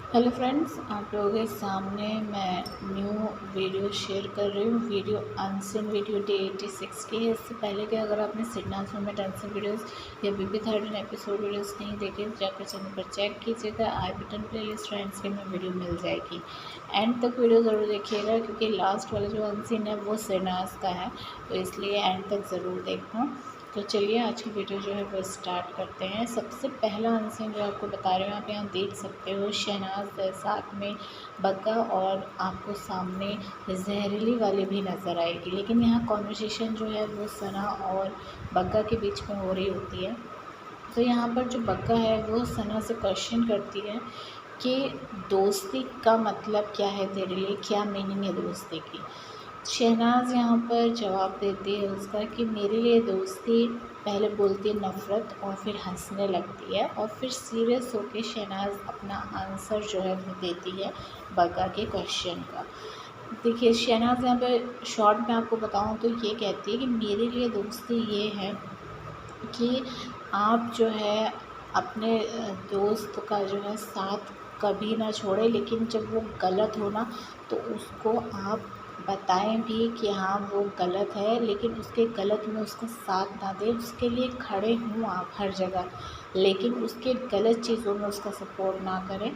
Hello friends, आप लोगों के सामने मैं न्यू वीडियो शेयर कर रही हूँ। वीडियो अनसीन वीडियो डे 86 की है। इससे पहले कि अगर आपने सिग्नल्स में डांसिंग वीडियोस या बीबी 13 एपिसोड वीडियोस नहीं देखे तो जाकर चैनल पर चेक कीजिएगा। आई बटन प्लेलिस्ट फ्रेंड्स के में वीडियो मिल जाएगी। एंड तक वीडियो ज़रूर देखिएगा क्योंकि लास्ट वाला जो अनसीन है वो शहनाज का है, तो इसलिए एंड तक ज़रूर देखना। तो चलिए आज की वीडियो जो है वो स्टार्ट करते हैं। सबसे पहला अनसीन जो आपको बता रहे हो, आप यहाँ देख सकते हो शहनाज साथ में बग्गा और आपको सामने जहरीली वाली भी नज़र आएगी। लेकिन यहाँ कॉन्वर्सेशन जो है वो सना और बग्गा के बीच में हो रही होती है। तो यहाँ पर जो बग्गा है वो सना से क्वेश्चन करती है कि दोस्ती का मतलब क्या है तेरे लिए, क्या मीनिंग है दोस्ती की। शहनाज यहाँ पर जवाब देती है उसका कि मेरे लिए दोस्ती, पहले बोलती है नफ़रत और फिर हंसने लगती है और फिर सीरियस होकर शहनाज अपना आंसर जो है वो देती है बग्गा के क्वेश्चन का। देखिए शहनाज यहाँ पे शॉर्ट में आपको बताऊँ तो ये कहती है कि मेरे लिए दोस्ती ये है कि आप जो है अपने दोस्त का जो है साथ कभी ना छोड़ें, लेकिन जब वो गलत हो ना तो उसको आप बताएं भी कि हाँ वो गलत है, लेकिन उसके गलत में उसका साथ ना दें, उसके लिए खड़े हों आप हर जगह, लेकिन उसके गलत चीज़ों में उसका सपोर्ट ना करें।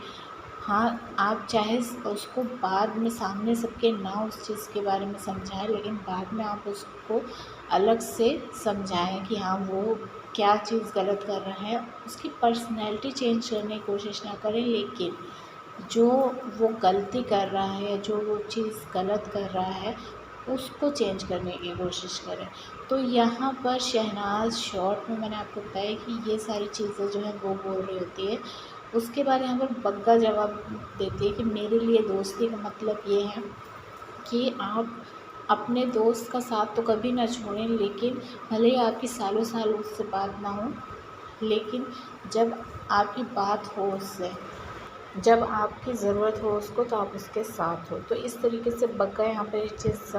हाँ, आप चाहे उसको बाद में सामने सबके ना उस चीज़ के बारे में समझाएं, लेकिन बाद में आप उसको अलग से समझाएं कि हाँ वो क्या चीज़ गलत कर रहा है। उसकी पर्सनैलिटी चेंज करने की कोशिश ना करें, लेकिन जो वो गलती कर रहा है, जो वो चीज़ गलत कर रहा है, उसको चेंज करने की कोशिश करें। तो यहाँ पर शहनाज शॉर्ट में मैंने आपको बताया कि ये सारी चीज़ें जो है वो बोल रही होती है। उसके बाद यहाँ पर बग्गा जवाब देती है कि मेरे लिए दोस्ती का मतलब ये है कि आप अपने दोस्त का साथ तो कभी ना छोड़ें, लेकिन भले ही आपकी सालों साल उससे बात ना हो, लेकिन जब आपकी बात हो उससे, जब आपकी ज़रूरत हो उसको, तो आप उसके साथ हो। तो इस तरीके से बग्गा यहाँ पे एक चीज़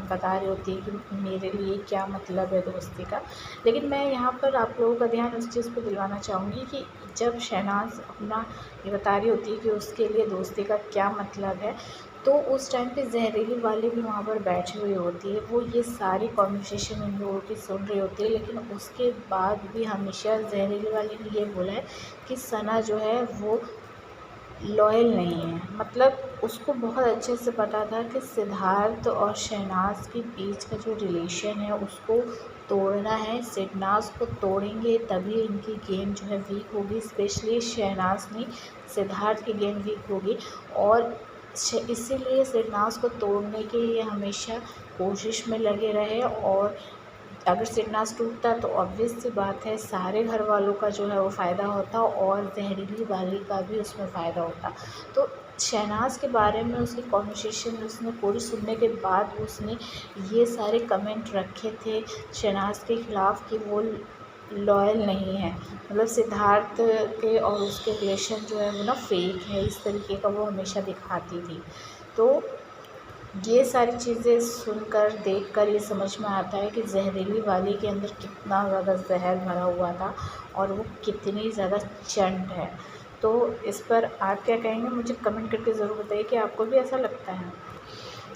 बता रही होती है कि मेरे लिए क्या मतलब है दोस्ती का। लेकिन मैं यहाँ पर आप लोगों का ध्यान उस चीज़ पे दिलवाना चाहूँगी कि जब शहनाज अपना ये बता रही होती है कि उसके लिए दोस्ती का क्या मतलब है, तो उस टाइम पे जहरीली वाली भी वहाँ पर बैठी हुई होती है। वो ये सारी कॉन्वर्सेशन इन लोगों की सुन रही होती है, लेकिन उसके बाद भी हमेशा जहरीली वाली ने ये बोला है कि सना जो है वो लॉयल नहीं है। मतलब उसको बहुत अच्छे से पता था कि सिद्धार्थ और शहनाज के बीच का जो रिलेशन है उसको तोड़ना है। शहनाज को तोड़ेंगे तभी इनकी गेम जो है वीक होगी, स्पेशली शहनाज नहीं, सिद्धार्थ की गेम वीक होगी। और इसीलिए शहनाज को तोड़ने के लिए हमेशा कोशिश में लगे रहे। और अगर सिरनास टूटता तो ऑब्वियस सी बात है सारे घर वालों का जो है वो फ़ायदा होता और जहरीली वाली का भी उसमें फ़ायदा होता। तो शहनाज के बारे में उसकी कॉन्वर्सेशन उसने पूरी सुनने के बाद उसने ये सारे कमेंट रखे थे शहनाज के ख़िलाफ़ कि वो लॉयल नहीं है, मतलब सिद्धार्थ के और उसके रिलेशन जो है वो ना फेक है, इस तरीके का वो हमेशा दिखाती थी। तो ये सारी चीज़ें सुनकर देखकर ये समझ में आता है कि जहरीली वाली के अंदर कितना ज़्यादा जहर भरा हुआ था और वो कितनी ज़्यादा चंट है। तो इस पर आप क्या कहेंगे, मुझे कमेंट करके ज़रूर बताइए कि आपको भी ऐसा लगता है।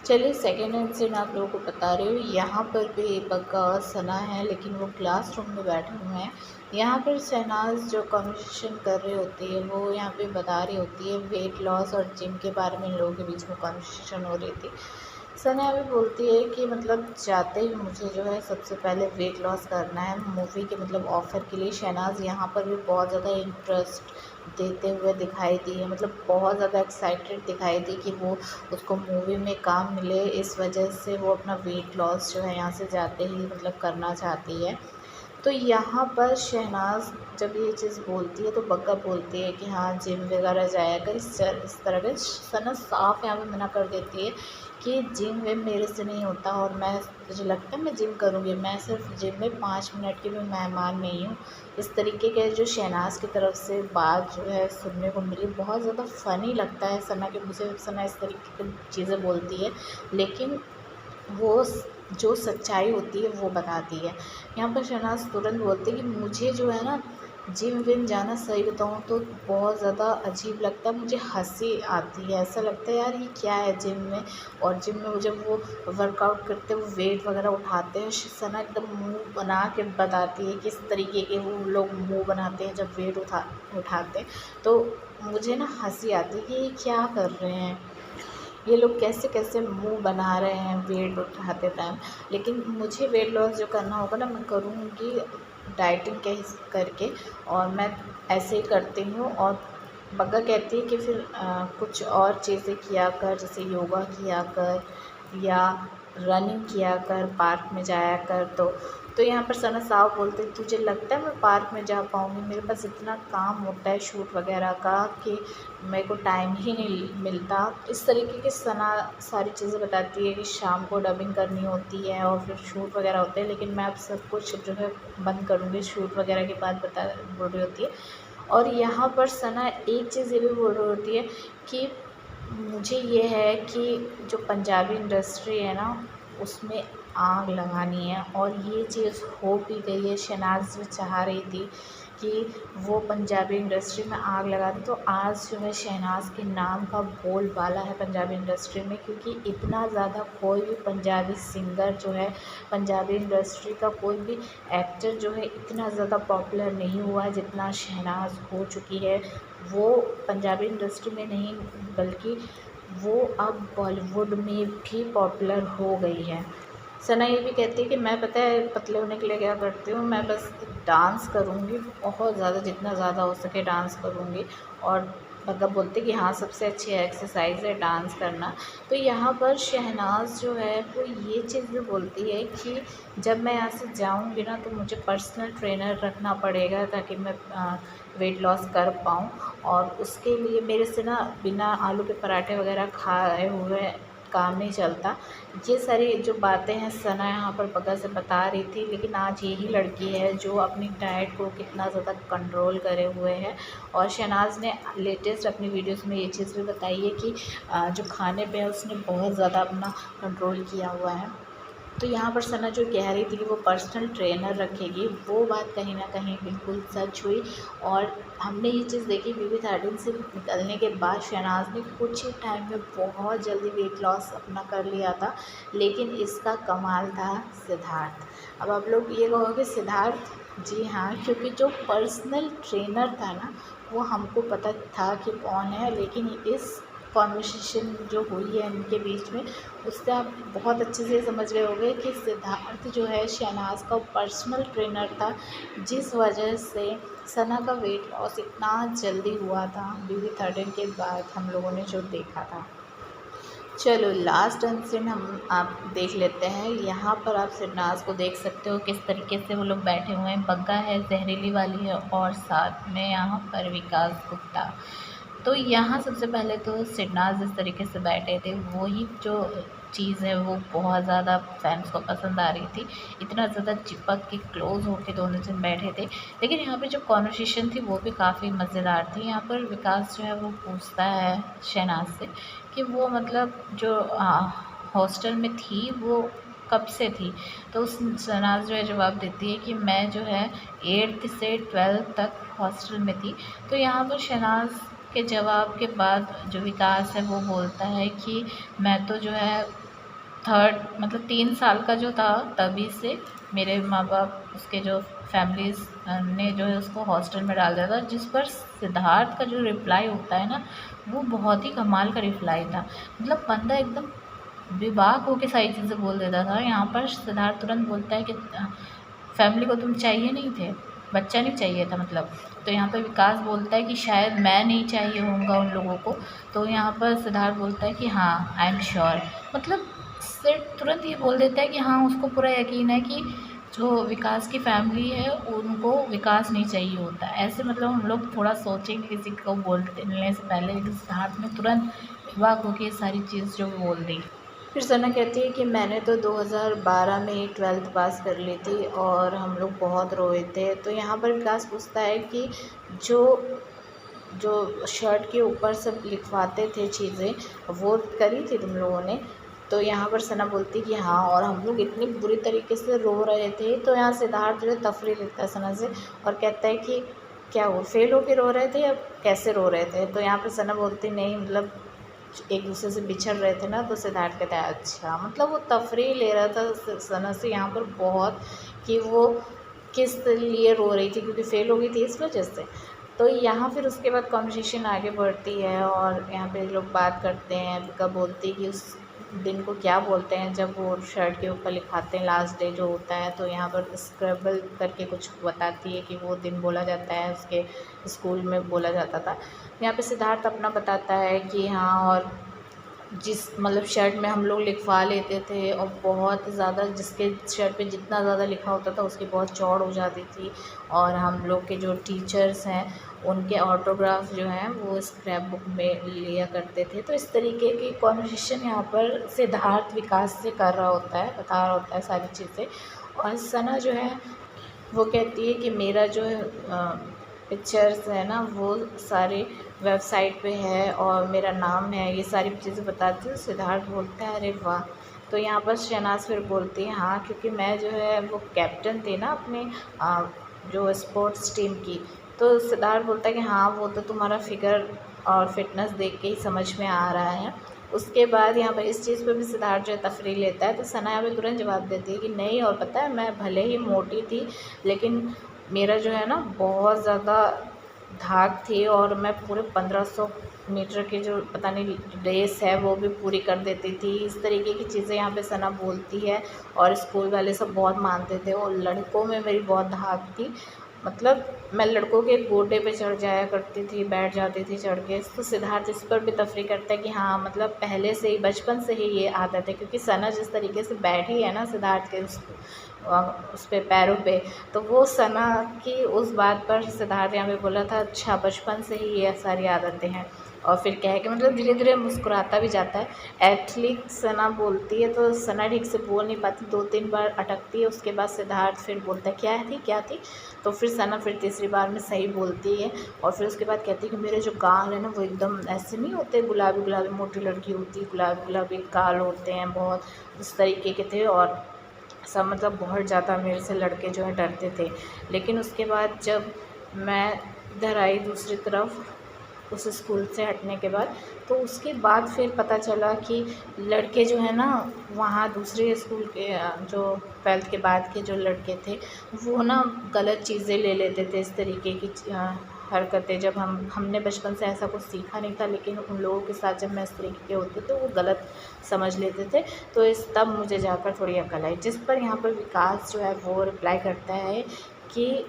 चलिए सेकेंड इंसिडेंट आप लोगों को बता रही हूँ। यहाँ पर भी बग्गा और सना है, लेकिन वो क्लासरूम में बैठे हुए हैं। यहाँ पर शहनाज जो कन्वर्सेशन कर रही होती है वो यहाँ पे बता रही होती है वेट लॉस और जिम के बारे में इन लोगों के बीच में कन्वर्सेशन हो रही थी। सना भी बोलती है कि मतलब जाते ही मुझे जो है सबसे पहले वेट लॉस करना है मूवी के मतलब ऑफ़र के लिए। शहनाज यहाँ पर भी बहुत ज़्यादा इंटरेस्ट देते हुए दिखाई दी है, मतलब बहुत ज़्यादा एक्साइटेड दिखाई दी कि वो उसको मूवी में काम मिले, इस वजह से वो अपना वेट लॉस जो है यहाँ से जाते ही मतलब करना चाहती है। तो यहाँ पर शहनाज जब ये चीज़ बोलती है तो बग्गा बोलती है कि हाँ जिम वगैरह जाया कर, इस तरह के सना साफ यहाँ पे मना कर देती है कि जिम विम मेरे से नहीं होता और मैं, मुझे लगता है मैं जिम करूँगी, मैं सिर्फ जिम में 5 मिनट की भी मेहमान नहीं हूँ। इस तरीके के जो शहनाज की तरफ से बात जो है सुनने को मिली, बहुत ज़्यादा फ़नी लगता है सना के मुझे, सना इस तरीके की चीज़ें बोलती है, लेकिन वो जो सच्चाई होती है वो बताती है। यहाँ पर शहनाज तुरंत बोलती है कि मुझे जो है ना जिम विम जाना सही बताऊँ तो बहुत ज़्यादा अजीब लगता है, मुझे हँसी आती है। ऐसा लगता है यार ये क्या है जिम में। और जिम में वो जब वो वर्कआउट करते हैं, वो वेट वगैरह उठाते हैं, सना एकदम मुँह बना के बताती है किस तरीके के वो लोग मुँह बनाते हैं जब वेट उठाते हैं। तो मुझे ना हँसी आती है कि ये क्या कर रहे हैं, ये लोग कैसे कैसे मुंह बना रहे हैं वेट उठाते टाइम। लेकिन मुझे वेट लॉस जो करना होगा ना, मैं करूँगी डाइटिंग के करके। और मैं ऐसे ही करती हूँ। और बग्गा कहती है कि फिर कुछ और चीज़ें किया कर, जैसे योगा किया कर या रनिंग किया कर, पार्क में जाया कर। तो यहाँ पर सना साहब बोलते तुझे लगता है मैं पार्क में जा पाऊँगी, मेरे पास इतना काम होता है शूट वगैरह का कि मेरे को टाइम ही नहीं मिलता। इस तरीके की सना सारी चीज़ें बताती है कि शाम को डबिंग करनी होती है और फिर शूट वगैरह होते हैं। लेकिन मैं अब सब कुछ जो है बंद करूँगी, शूट वगैरह की बात बोल रही होती है। और यहाँ पर सना एक चीज़ ये भी बोल रही होती है कि मुझे ये है कि जो पंजाबी इंडस्ट्री है ना, उसमें आग लगानी है। और ये चीज़ हो भी गई है। शहनाज़ जो चाह रही थी कि वो पंजाबी इंडस्ट्री में आग लगा दी, तो आज जो है शहनाज़ के नाम का बोलबाला है पंजाबी इंडस्ट्री में। क्योंकि इतना ज़्यादा कोई भी पंजाबी सिंगर जो है, पंजाबी इंडस्ट्री का कोई भी एक्टर जो है इतना ज़्यादा पॉपुलर नहीं हुआ है जितना शहनाज़ हो चुकी है। वो पंजाबी इंडस्ट्री में नहीं बल्कि वो अब बॉलीवुड में भी पॉपुलर हो गई है। सना ये भी कहती है कि मैं पता है पतले होने के लिए क्या करती हूँ, मैं बस डांस करूँगी, बहुत ज़्यादा जितना ज़्यादा हो सके डांस करूँगी। और मतलब बोलते कि हाँ सबसे अच्छी एक्सरसाइज है डांस करना। तो यहाँ पर शहनाज़ जो है वो ये चीज़ भी बोलती है कि जब मैं यहाँ से जाऊँगी ना, तो मुझे पर्सनल ट्रेनर रखना पड़ेगा ताकि मैं वेट लॉस कर पाऊँ। और उसके लिए मेरे से ना बिना आलू के पराठे वगैरह खाए हुए काम नहीं चलता। ये सारी जो बातें हैं सना यहाँ पर बग्गा से बता रही थी। लेकिन आज यही लड़की है जो अपनी डाइट को कितना ज़्यादा कंट्रोल करे हुए है। और शहनाज़ ने लेटेस्ट अपनी वीडियोस में ये चीज़ भी बताई है कि जो खाने पे है उसने बहुत ज़्यादा अपना कंट्रोल किया हुआ है। तो यहाँ पर सना जो कह रही थी कि वो पर्सनल ट्रेनर रखेगी, वो बात कहीं ना कहीं बिल्कुल सच हुई। और हमने ये चीज़ देखी BB13 से निकलने के बाद शहनाज़ ने कुछ ही टाइम में बहुत जल्दी वेट लॉस अपना कर लिया था। लेकिन इसका कमाल था सिद्धार्थ। अब आप लोग ये कहोगे सिद्धार्थ, जी हाँ, क्योंकि जो पर्सनल ट्रेनर था ना, वो हमको पता था कि कौन है। लेकिन इस कॉन्वर्सेशन जो हुई है इनके बीच में, उससे आप बहुत अच्छे से समझ गए होंगे कि सिद्धार्थ जो है शहनाज़ का पर्सनल ट्रेनर था, जिस वजह से सना का वेट लॉस इतना जल्दी हुआ था BB13 के बाद हम लोगों ने जो देखा था। चलो लास्ट इंसिडेंट हम आप देख लेते हैं। यहाँ पर आप शहनाज़ को देख सकते हो किस तरीके से वो लोग बैठे हुए हैं। बग्गा है, जहरीली वाली है और साथ में यहाँ पर विकास गुप्ता। तो यहाँ सबसे पहले तो शहनाज़ जिस तरीके से बैठे थे, वही जो चीज़ है वो बहुत ज़्यादा फैंस को पसंद आ रही थी। इतना ज़्यादा चिपक के क्लोज़ होके दोनों जन बैठे थे। लेकिन यहाँ पे जो कॉन्वर्सेशन थी वो भी काफ़ी मज़ेदार थी। यहाँ पर विकास जो है वो पूछता है शहनाज़ से कि वो मतलब जो हॉस्टल में थी वो कब से थी। तो उस शहनाज़ जो है जवाब देती है कि मैं जो है 8th से 12th तक हॉस्टल में थी। तो यहाँ पर शहनाज़ के जवाब के बाद जो विकास है वो बोलता है कि मैं तो जो है 3rd मतलब 3 साल का जो था तभी से मेरे माँ बाप उसके जो फैमिलीज़ ने जो है उसको हॉस्टल में डाल दिया था। जिस पर सिद्धार्थ का जो रिप्लाई होता है ना, वो बहुत ही कमाल का रिप्लाई था। मतलब बंदा एकदम बेबाक होके सारी चीज़ें बोल देता था। यहाँ पर सिद्धार्थ तुरंत बोलता है कि फैमिली को तुम चाहिए नहीं थे, बच्चा नहीं चाहिए था मतलब। तो यहाँ पर विकास बोलता है कि शायद मैं नहीं चाहिए होऊंगा उन लोगों को। तो यहाँ पर सिद्धार्थ बोलता है कि हाँ आई एम श्योर। मतलब सिर्फ तुरंत ये बोल देता है कि हाँ उसको पूरा यकीन है कि जो विकास की फैमिली है उनको विकास नहीं चाहिए होता। ऐसे मतलब हम लोग थोड़ा सोचेंगे किसी को बोलने से पहले, लेकिन सिद्धार्थ ने तुरंत बेबाक होकर ये सारी चीज़ जो बोल दी। फिर सना कहती है कि मैंने तो 2012 में ही 12th पास कर ली थी और हम लोग बहुत रोए थे। तो यहाँ पर विकास पूछता है कि जो जो शर्ट के ऊपर सब लिखवाते थे चीज़ें, वो करी थी तुम लोगों ने। तो यहाँ पर सना बोलती कि हाँ, और हम लोग इतनी बुरी तरीके से रो रहे थे। तो यहाँ सिद्धार्थ जो है तफरी लेता है सना से और कहता है कि क्या वो फेल होके रो रहे थे या कैसे रो रहे थे। तो यहाँ पे सना बोलती नहीं मतलब एक दूसरे से बिछड़ रहे थे ना। तो सिद्धार्थ कहता है अच्छा, मतलब वो तफरीह ले रहा था सना से यहाँ पर बहुत, कि वो किस लिए रो रही थी, क्योंकि फेल हो गई थी इस वजह से। तो यहाँ फिर उसके बाद कॉन्वर्सेशन आगे बढ़ती है और यहाँ पे लोग बात करते हैं। विका बोलती है कि उस दिन को क्या बोलते हैं जब वो शर्ट के ऊपर लिखाते हैं लास्ट डे जो होता है। तो यहाँ पर स्क्रैबल करके कुछ बताती है कि वो दिन बोला जाता है, उसके स्कूल में बोला जाता था। यहाँ पे सिद्धार्थ अपना बताता है कि हाँ, और जिस मतलब शर्ट में हम लोग लिखवा लेते थे और बहुत ज़्यादा, जिसके शर्ट पे जितना ज़्यादा लिखा होता था उसकी बहुत चौड़ हो जाती थी। और हम लोग के जो टीचर्स हैं उनके ऑटोग्राफ जो हैं वो स्क्रैप बुक में लिया करते थे। तो इस तरीके की कॉन्वर्सेशन यहाँ पर सिद्धार्थ विकास से कर रहा होता है, बता रहा होता है सारी चीज़ें। और सना जो है वो कहती है कि मेरा जो पिक्चर्स है ना वो सारे वेबसाइट पे है और मेरा नाम है, ये सारी चीज़ें बताती हूँ। सिद्धार्थ बोलता है अरे वाह। तो यहाँ पर शहनाज फिर बोलती है हाँ, क्योंकि मैं जो है वो कैप्टन थी ना अपने जो स्पोर्ट्स टीम की। तो सिद्धार्थ बोलता है कि हाँ, वो तो तुम्हारा फिगर और फिटनेस देख के ही समझ में आ रहा है। उसके बाद यहाँ पर इस चीज़ पे भी सिद्धार्थ जो है तफरीह लेता है। तो सना यहाँ पे तुरंत जवाब देती है कि नहीं, और पता है मैं भले ही मोटी थी लेकिन मेरा जो है ना बहुत ज़्यादा धाक थी और मैं पूरे 1500 मीटर की जो पता नहीं रेस है वो भी पूरी कर देती थी। इस तरीके की चीज़ें यहाँ पे सना बोलती है और स्कूल वाले सब बहुत मानते थे। और लड़कों में मेरी बहुत धाक थी, मतलब मैं लड़कों के गोडे पे चढ़ जाया करती थी, बैठ जाती थी चढ़ के। तो सिद्धार्थ इस पर भी तफरीह करता है कि हाँ, मतलब पहले से ही बचपन से ही ये आदत है, क्योंकि सना जिस तरीके से बैठी है ना सिद्धार्थ के उस पे पैरों पे, तो वो सना की उस बात पर सिद्धार्थ यहाँ पे बोला था अच्छा बचपन से ही ये सारी आदतें हैं। और फिर कह के मतलब धीरे धीरे मुस्कुराता भी जाता है। एथलीट सना बोलती है तो सना ठीक से बोल नहीं पाती, 2-3 बार अटकती है। उसके बाद सिद्धार्थ फिर बोलता है क्या थी। तो फिर सना फिर तीसरी बार में सही बोलती है। और फिर उसके बाद कहती है कि मेरे जो गाल है ना वो एकदम ऐसे नहीं होते, गुलाबी गुलाबी, मोटी लड़की होती गुलाबी गुलाबी गाल होते हैं बहुत, उस तरीके के थे। और सब मतलब बहुत ज़्यादा मेरे से लड़के जो है डरते थे। लेकिन उसके बाद जब मैं इधर आई दूसरी तरफ उस स्कूल से हटने के बाद, तो उसके बाद फिर पता चला कि लड़के जो है ना वहाँ दूसरे स्कूल के जो 12th के बाद के जो लड़के थे वो ना गलत चीज़ें ले लेते थे, इस तरीके की हरकतें। जब हमने बचपन से ऐसा कुछ सीखा नहीं था, लेकिन उन लोगों के साथ जब मैं इस तरीके के होते तो वो गलत समझ लेते थे। तो तब मुझे जाकर थोड़ी अकल आई, जिस पर यहाँ पर विकास जो है वो रिप्लाई करता है कि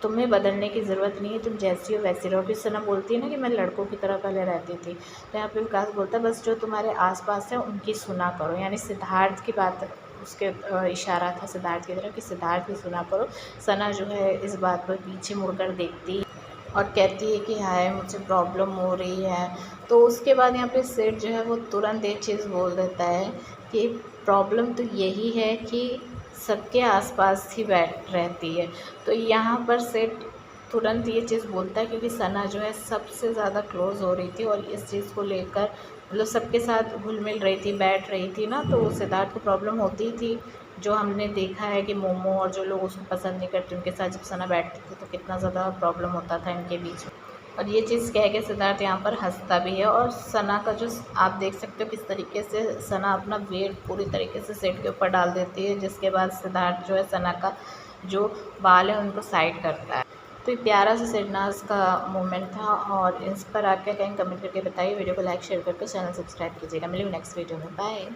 तुम्हें बदलने की ज़रूरत नहीं है, तुम जैसी हो वैसी रहो। फिर सना बोलती है ना कि मैं लड़कों की तरह पहले रहती थी। तो यहाँ पे विकास बोलता है बस जो तुम्हारे आसपास है उनकी सुना करो, यानी सिद्धार्थ की बात उसके इशारा था सिद्धार्थ की तरफ कि सिद्धार्थ की सुना करो। सना जो है इस बात पर पीछे मुड़कर देखती और कहती है कि हाय मुझे प्रॉब्लम हो रही है। तो उसके बाद यहाँ पे सेठ जो है वो तुरंत एक चीज़ बोल देता है कि प्रॉब्लम तो यही है कि सबके आसपास ही बैठ रहती है। तो यहाँ पर सेठ तुरंत ये चीज़ बोलता है क्योंकि सना जो है सबसे ज़्यादा क्लोज़ हो रही थी और इस चीज़ को लेकर मतलब सबके साथ घुल मिल रही थी, बैठ रही थी ना। तो सिद्धार्थ को प्रॉब्लम होती थी, जो हमने देखा है कि मोमो और जो लोग उसको पसंद नहीं करते उनके साथ जब सना बैठती थी तो कितना ज़्यादा प्रॉब्लम होता था इनके बीच में। और ये चीज़ कह के सिद्धार्थ यहाँ पर हंसता भी है। और सना का जो आप देख सकते हो किस तरीके से सना अपना वेट पूरी तरीके से सेट के ऊपर डाल देती है, जिसके बाद सिद्धार्थ जो है सना का जो बाल है उनको साइड करता है। तो ये प्यारा सा शहनाज का मोमेंट था। और इस पर आप क्या कहेंगे कमेंट करके बताइए। वीडियो को लाइक शेयर करके चैनल सब्सक्राइब कीजिएगा। मिलेंगे नेक्स्ट वीडियो में, बाय।